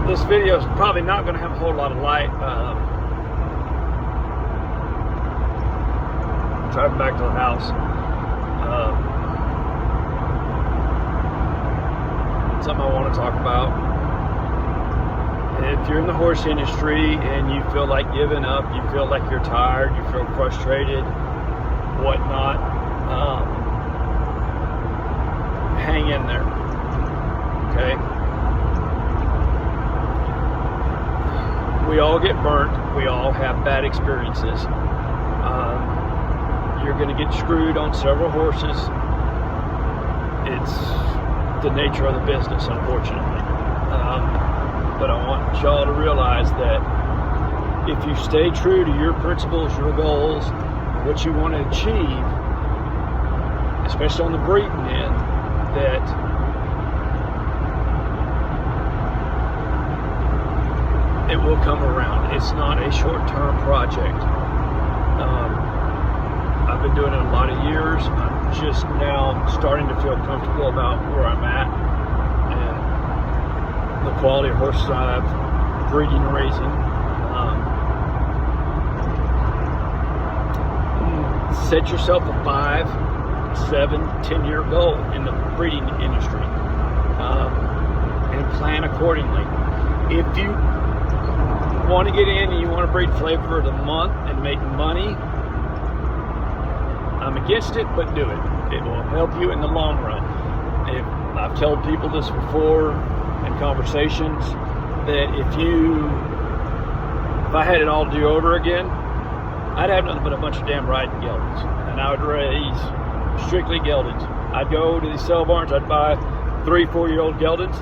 this video is probably not going to have a whole lot of light. Driving back to the house. Something I want to talk about. If you're in the horse industry and you feel like giving up, you feel like you're tired, you feel frustrated, whatnot, hang in there. Okay? We all get burnt. We all have bad experiences. You're going to get screwed on several horses. It's the nature of the business, unfortunately. But I want y'all to realize that if you stay true to your principles, your goals, what you want to achieve, especially on the breeding end, that it will come around. It's not a short-term project. I've been doing it a lot of years. I'm just now starting to feel comfortable about where I'm at and the quality of horses I have breeding and raising. Set yourself a 5, 7, 10-year goal in the breeding industry, and plan accordingly. If you want to get in and you want to breed flavor of the month and make money, I'm against it, but do it. It will help you in the long run. I've told people this before in conversations, that if I had it all to do over again, I'd have nothing but a bunch of damn riding geldings, and I would raise strictly geldings. I'd go to these sale barns, I'd buy 3-4-year-old geldings,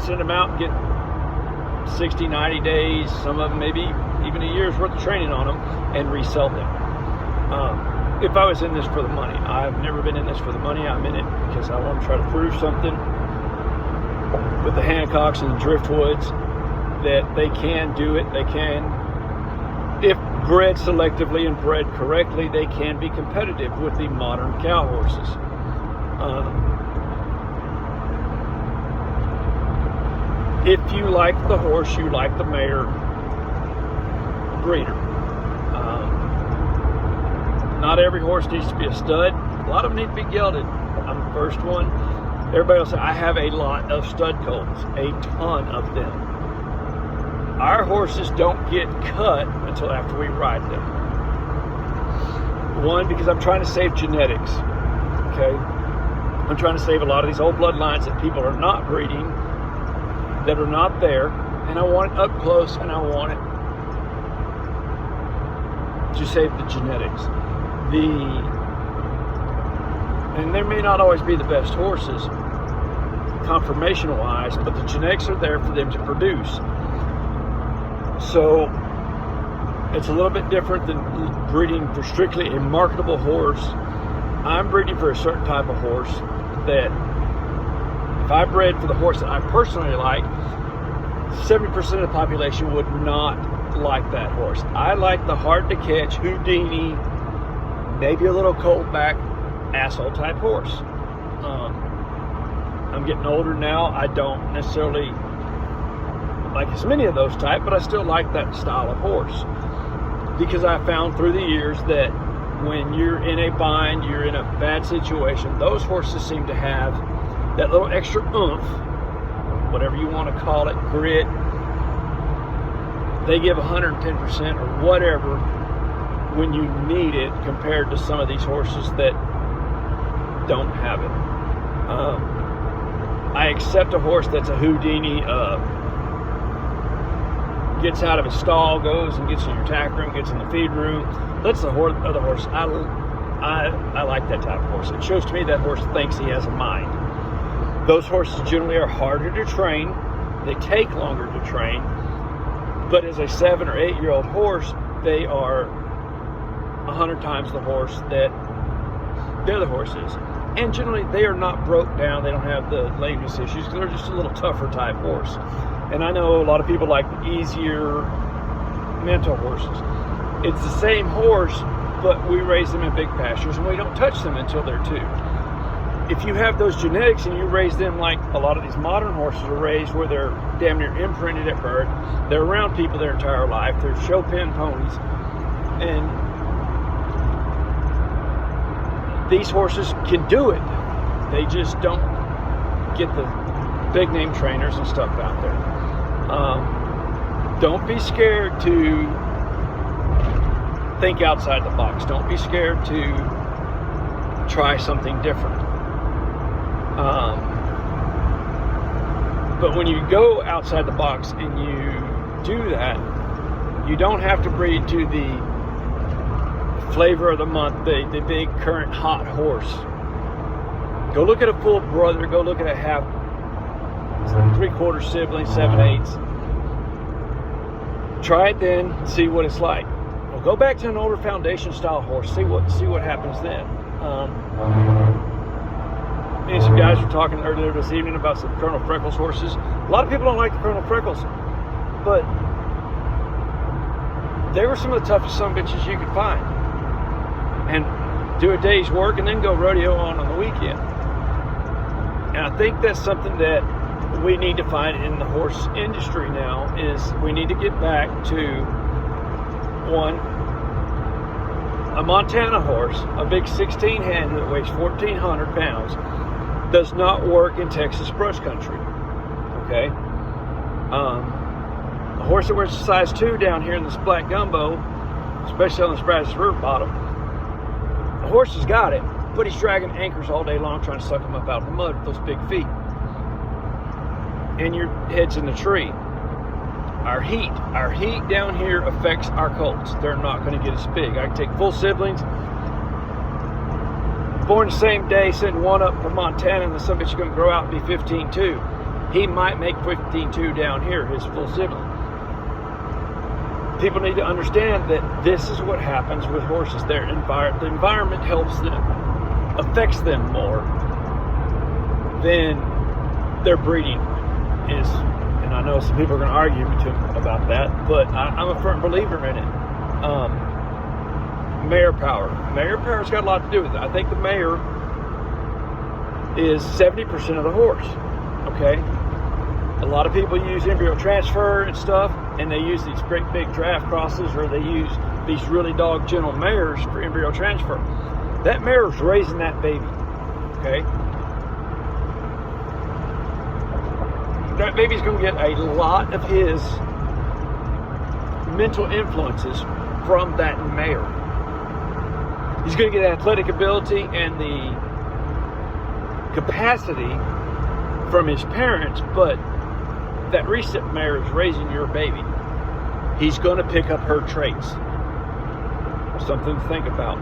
send them out and get 60, 90 days, some of them maybe even a year's worth of training on them, and resell them. If I was in this for the money, I've never been in this for the money. I'm in it because I want to try to prove something with the Hancocks and the Driftwoods, that they can do it. They can, if bred selectively and bred correctly, they can be competitive with the modern cow horses. If you like the horse, you like the mare, breeder. Not every horse needs to be a stud. A lot of them need to be gelded. I'm the first one. Everybody will say, I have a lot of stud colts, a ton of them. Our horses don't get cut until after we ride them. One, because I'm trying to save genetics. Okay? I'm trying to save a lot of these old bloodlines that people are not breeding, that are not there, and I want it up close, and I want it to save the genetics. And there may not always be the best horses, conformation-wise, but the genetics are there for them to produce. So it's a little bit different than breeding for strictly a marketable horse. I'm breeding for a certain type of horse that if I bred for the horse that I personally like, 70% of the population would not like that horse. I like the hard to catch, Houdini, maybe a little cold back, asshole type horse. I'm getting older now. I don't necessarily like as many of those type, but I still like that style of horse, because I found through the years that when you're in a bind, you're in a bad situation, those horses seem to have that little extra oomph, whatever you want to call it, grit. They give 110% or whatever when you need it, compared to some of these horses that don't have it. I accept a horse that's a Houdini, gets out of his stall, goes and gets in your tack room, gets in the feed room, lets the other horse. I like that type of horse. It shows to me that horse thinks he has a mind. Those horses generally are harder to train. They take longer to train. But as a 7 or 8-year-old horse, they are 100 times the horse that the other horse is. And generally, they are not broke down. They don't have the lameness issues. They're just a little tougher type horse. And I know a lot of people like the easier mental horses. It's the same horse, but we raise them in big pastures, and we don't touch them until they're 2. if you have those genetics and you raise them like a lot of these modern horses are raised, where they're damn near imprinted at birth, they're around people their entire life, they're show pen ponies, and these horses can do it. They just don't get the big name trainers and stuff out there. Don't be scared to think outside the box. Don't be scared to try something different. But when you go outside the box and you do that, you don't have to breed to the flavor of the month, the big current hot horse. Go look at a full brother, go look at a half, 3/4 sibling, 7/8. Try it then, see what it's like. Well, go back to an older foundation style horse, see what happens then. Me and some guys were talking earlier this evening about some Colonel Freckles horses. A lot of people don't like the Colonel Freckles, but they were some of the toughest son of bitches you could find. And do a day's work and then go rodeo on the weekend. And I think that's something that we need to find in the horse industry now, is we need to get back to, one, a Montana horse, a big 16 hand that weighs 1,400 pounds, does not work in Texas brush country. Okay? A horse that wears a size 2 down here in this black gumbo, especially on the Brazos River bottom, the horse has got it, but he's dragging anchors all day long trying to suck them up out of the mud with those big feet. And your head's in the tree. Our heat down here affects our colts. They're not going to get as big. I can take full siblings, born the same day, send one up from Montana, and the son of a bitch is going to grow out and be 15.2. He might make 15.2 down here, his full sibling. People need to understand that this is what happens with horses. The environment helps them, affects them more than their breeding is. And I know some people are going to argue about that, but I'm a firm believer in it. Mare power. Mare power's got a lot to do with it. I think the mare is 70% of the horse. Okay? A lot of people use embryo transfer and stuff, and they use these great big draft crosses, or they use these really dog gentle mares for embryo transfer. That mare is raising that baby. Okay? That baby's going to get a lot of his mental influences from that mare. He's going to get athletic ability and the capacity from his parents, but that recent mare is raising your baby. He's going to pick up her traits. Something to think about.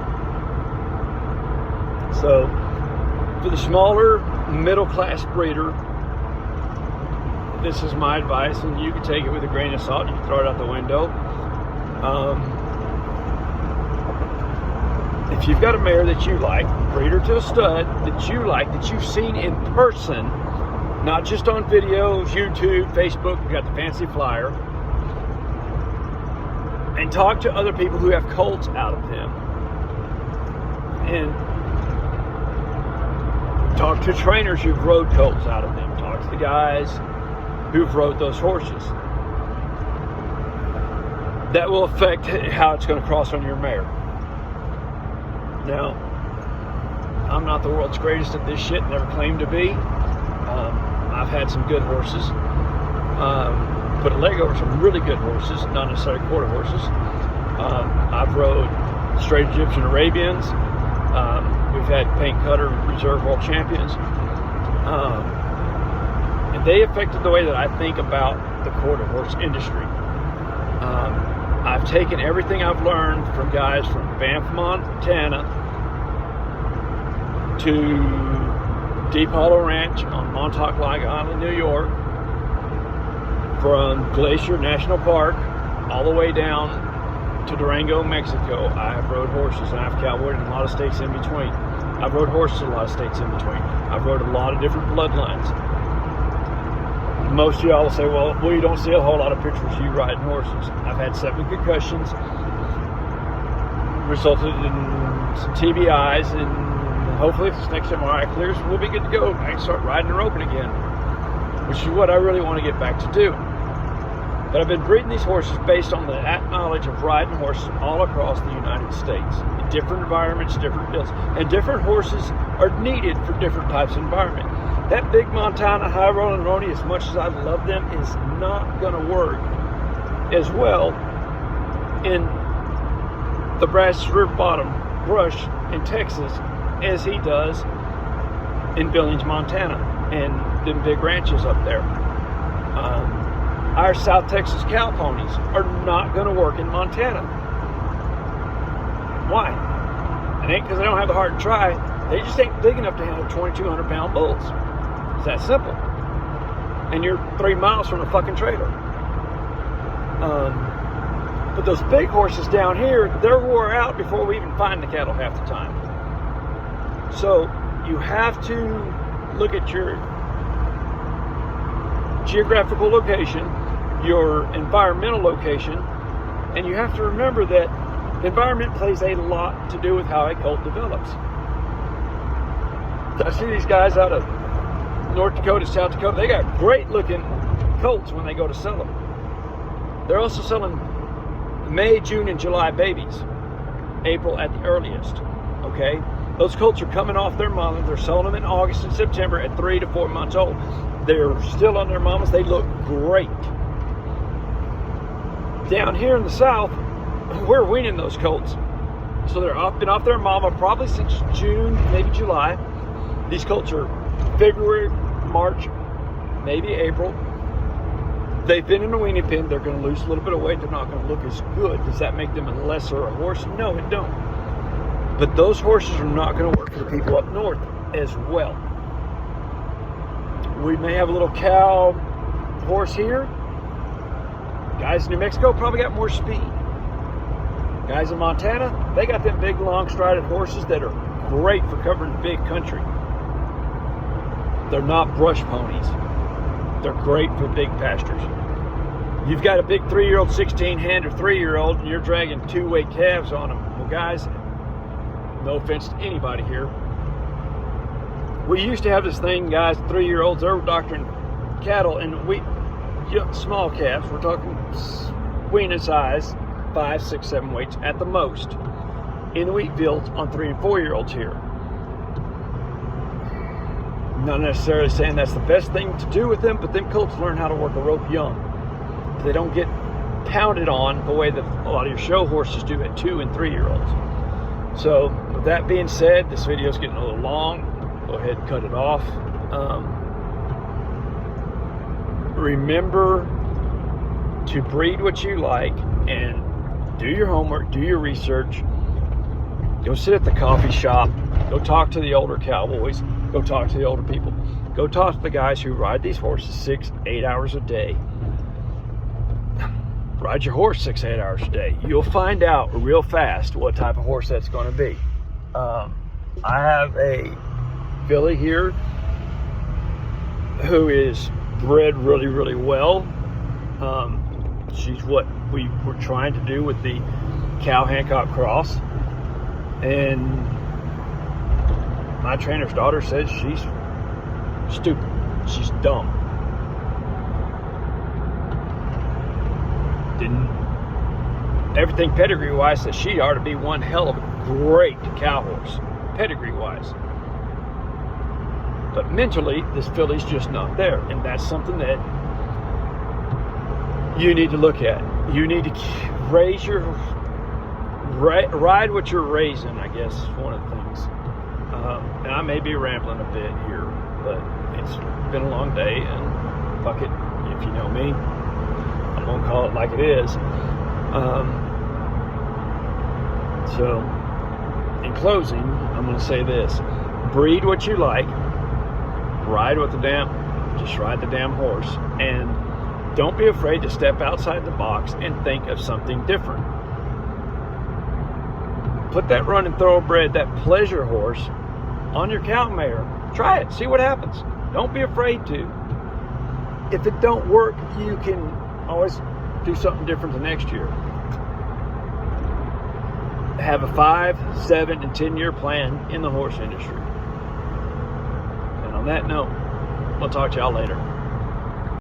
So, for the smaller, middle-class breeder, this is my advice, and you can take it with a grain of salt. You can throw it out the window. If you've got a mare that you like, breed her to a stud that you like, that you've seen in person, not just on videos, YouTube, Facebook, you got the fancy flyer, and talk to other people who have colts out of them. And talk to trainers who've rode colts out of them. Talk to the guys who've rode those horses. That will affect how it's going to cross on your mare. Now, I'm not the world's greatest at this shit, never claimed to be. I've had some good horses. Put a leg over some really good horses, not necessarily quarter horses. I've rode straight Egyptian Arabians. We've had paint cutter reserve world champions. And they affected the way that I think about the quarter horse industry. I've taken everything I've learned from guys from Banff, Montana to Deep Hollow Ranch on Montauk Lake Island, New York, from Glacier National Park all the way down to Durango, Mexico. I have rode horses, and I've cowboyed in a lot of states in between. I've rode horses in a lot of states in between. I've rode a lot of different bloodlines. Most of y'all will say, well, you don't see a whole lot of pictures of you riding horses. I've had 7 concussions, resulted in some TBIs, and hopefully if this next MRI clears, we'll be good to go. I can start riding and roping again, which is what I really want to get back to do. But I've been breeding these horses based on the knowledge of riding horses all across the United States. In different environments, different builds. And different horses are needed for different types of environment. That big Montana high rolling Roni, as much as I love them, is not going to work as well in the Brazos River bottom brush in Texas as he does in Billings, Montana, and them big ranches up there. Our South Texas cow ponies are not going to work in Montana. Why? It ain't because they don't have the heart to try. They just ain't big enough to handle 2,200 pound bulls. It's that simple. And you're 3 miles from a fucking trailer. But those big horses down here, they're wore out before we even find the cattle half the time. So you have to look at your geographical location, your environmental location, and you have to remember that the environment plays a lot to do with how a colt develops. I see these guys out of North Dakota, South Dakota, they got great looking colts when they go to sell them. They're also selling May, June, and July babies. April at the earliest, okay? Those colts are coming off their mamas. They're selling them in August and September at 3 to 4 months old. They're still on their mamas. They look great. Down here in the South, we're weaning those colts. So they're been off their mama probably since June, maybe July. These colts are February, March, maybe April. They've been in a weaning pen. They're going to lose a little bit of weight. They're not going to look as good. Does that make them a lesser a horse? No, it don't. But those horses are not going to work for the people up north as well. We may have a little cow horse here. Guys in New Mexico probably got more speed. Guys in Montana, they got them big, long-strided horses that are great for covering big country. They're not brush ponies. They're great for big pastures. You've got a big 3-year-old, 16-hand or 3-year-old, and you're dragging 2-weight calves on them. Well, guys, no offense to anybody here. We used to have this thing, guys, 3-year-olds, they were doctoring cattle, and small calves, we're talking weaning size, 5, 6, 7 weights at the most, in the wheat fields on 3- and 4-year-olds here. Not necessarily saying that's the best thing to do with them, but them colts learn how to work a rope young. They don't get pounded on the way that a lot of your show horses do at 2- and 3-year-olds. So, with that being said, this video is getting a little long. Go ahead and cut it off. Remember to breed what you like and do your homework, do your research. Go sit at the coffee shop. Go talk to the older cowboys. Go talk to the older people. Go talk to the guys who ride these horses 6, 8 hours a day. Ride your horse 6, 8 hours a day. You'll find out real fast what type of horse that's going to be. I have a filly here who is bred really, really well. She's what we were trying to do with the cow-Hancock cross. And my trainer's daughter says she's stupid. She's dumb. Everything pedigree-wise says she ought to be one hell of a great cow horse, pedigree-wise. But mentally, this filly's just not there. And that's something that you need to look at. You need to ride what you're raising, I guess, is one of the things. And I may be rambling a bit here, but it's been a long day, and fuck it, if you know me, I'm gonna call it like it is. So, in closing, I'm gonna say this: breed what you like, ride the damn horse, and don't be afraid to step outside the box and think of something different. Put that running thoroughbred, that pleasure horse, on your cow mare. Try it, see what happens. Don't be afraid to. If it don't work, you can always do something different the next year. Have a 5, 7, and 10 year plan in the horse industry. on that note, we'll talk to y'all later.